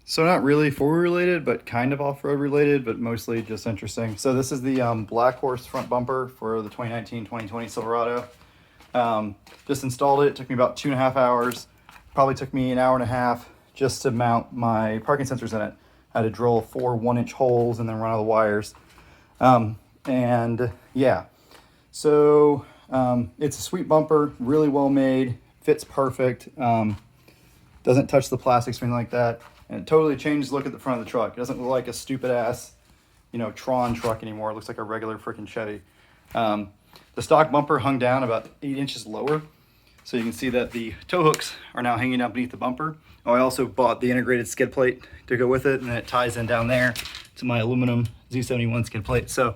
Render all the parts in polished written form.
So not really forward related, but kind of off-road related, but mostly just interesting. So this is the Black Horse front bumper for the 2019-2020 Silverado. Just installed it. It took me about 2.5 hours. Probably took me an hour and a half just to mount my parking sensors in it. I had to drill 4 1-inch holes and then run all the wires. And yeah, so it's a sweet bumper, really well made, fits perfect, doesn't touch the plastics or anything like that. And it totally changes the look at the front of the truck. It doesn't look like a stupid ass, Tron truck anymore. It looks like a regular freaking Chevy. The stock bumper hung down about 8 inches lower. So you can see that the tow hooks are now hanging down beneath the bumper. Oh, I also bought the integrated skid plate to go with it, and it ties in down there to my aluminum Z71 skid plate. So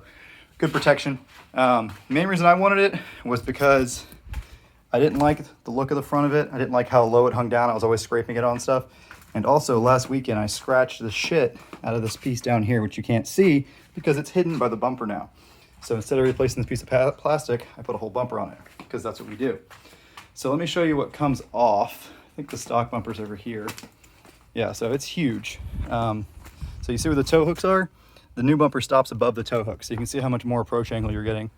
good protection. Main reason I wanted it was because I didn't like the look of the front of it. I didn't like how low it hung down. I was always scraping it on stuff. And also last weekend I scratched the shit out of this piece down here, which you can't see because it's hidden by the bumper now. So instead of replacing this piece of plastic, I put a whole bumper on it because that's what we do. So let me show you what comes off. I think the stock bumper's over here. Yeah, so it's huge. So you see where the tow hooks are? The new bumper stops above the tow hook, so you can see how much more approach angle you're getting.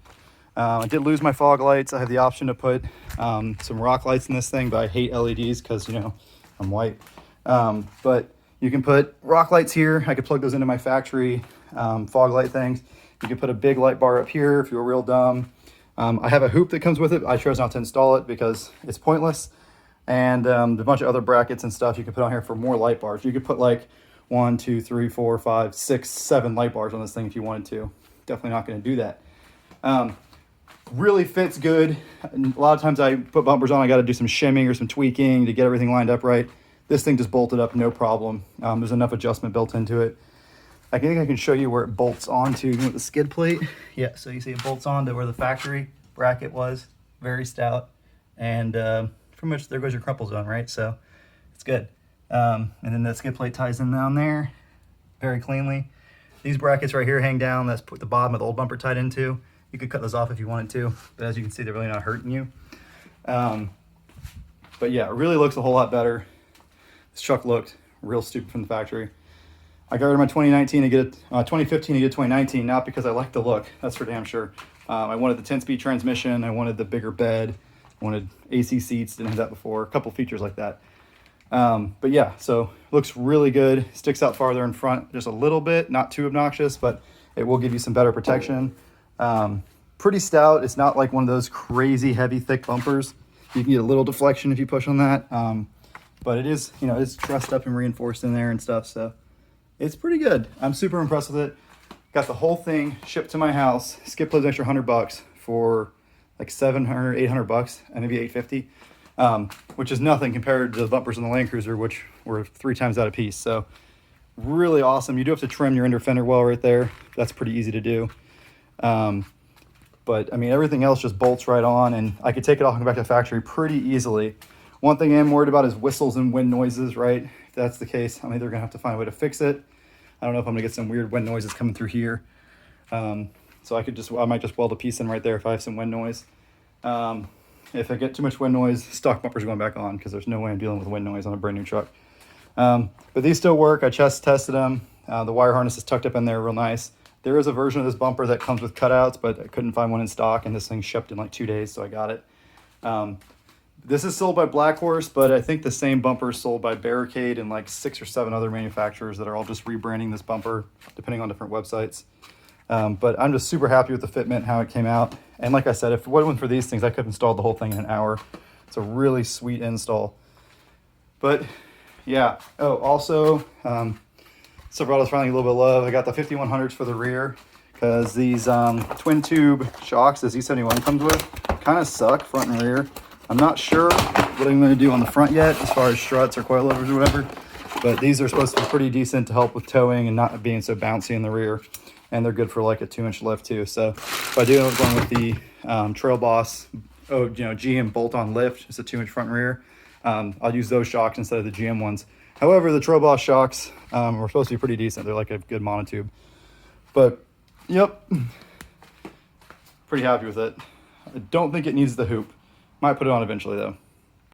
I did lose my fog lights. I have the option to put some rock lights in this thing, but I hate LEDs because, I'm white. But you can put rock lights here. I could plug those into my factory fog light things. You can put a big light bar up here if you're real dumb. I have a hoop that comes with it. I chose not to install it because it's pointless. And a bunch of other brackets and stuff you can put on here for more light bars. You could put like 1, 2, 3, 4, 5, 6, 7 light bars on this thing if you wanted to. Definitely not going to do that. Really fits good. A lot of times I put bumpers on, I got to do some shimming or some tweaking to get everything lined up right. This thing just bolted up, no problem. There's enough adjustment built into it. I think I can show you where it bolts onto with the skid plate. Yeah, so you see it bolts onto where the factory bracket was, very stout. And pretty much there goes your crumple zone, right? So it's good. And then the skid plate ties in down there very cleanly. These brackets right here hang down. That's the bottom of the old bumper tied into. You could cut those off if you wanted to, but as you can see, they're really not hurting you. But yeah, it really looks a whole lot better. This truck looked real stupid from the factory. I got rid of my 2019 to get it, 2015 to get 2019, not because I like the look, that's for damn sure. I wanted the 10-speed transmission, I wanted the bigger bed, I wanted AC seats, didn't have that before, a couple features like that. But yeah, so looks really good, sticks out farther in front just a little bit, not too obnoxious, but it will give you some better protection. Pretty stout. It's not like one of those crazy heavy thick bumpers. You can get a little deflection if you push on that. But it is, it's trussed up and reinforced in there and stuff. So it's pretty good. I'm super impressed with it. Got the whole thing shipped to my house. Skip plays extra $100 for like 700, 800 bucks, and maybe 850, which is nothing compared to the bumpers in the Land Cruiser, which were 3 times that a piece. So really awesome. You do have to trim your inner fender well right there. That's pretty easy to do. But I mean, everything else just bolts right on, and I could take it off and go back to the factory pretty easily. One thing I'm worried about is whistles and wind noises, right? If that's the case, I'm either gonna have to find a way to fix it. I don't know if I'm gonna get some weird wind noises coming through here. So I might just weld a piece in right there if I have some wind noise. If I get too much wind noise, stock bumpers are going back on because there's no way I'm dealing with wind noise on a brand new truck. But these still work. I just tested them. The wire harness is tucked up in there real nice. There is a version of this bumper that comes with cutouts, but I couldn't find one in stock, and this thing shipped in like 2 days, so I got it. This is sold by Black Horse, but I think the same bumper is sold by Barricade and like 6 or 7 other manufacturers that are all just rebranding this bumper, depending on different websites. But I'm just super happy with the fitment, how it came out. And like I said, if it wasn't for these things, I could have installed the whole thing in an hour. It's a really sweet install. But yeah, oh, also, Silverado's finally a little bit of love. I got the 5100s for the rear because these twin tube shocks, as Z71 comes with, kind of suck front and rear. I'm not sure what I'm going to do on the front yet as far as struts or coilovers or whatever, but these are supposed to be pretty decent to help with towing and not being so bouncy in the rear. And they're good for like a 2-inch lift too. So if I do end up going with the Trail Boss, GM bolt-on lift, it's a 2-inch front and rear, I'll use those shocks instead of the GM ones. However, the Trail Boss shocks were supposed to be pretty decent. They're like a good monotube. But, yep, pretty happy with it. I don't think it needs the hoop. Might put it on eventually, though.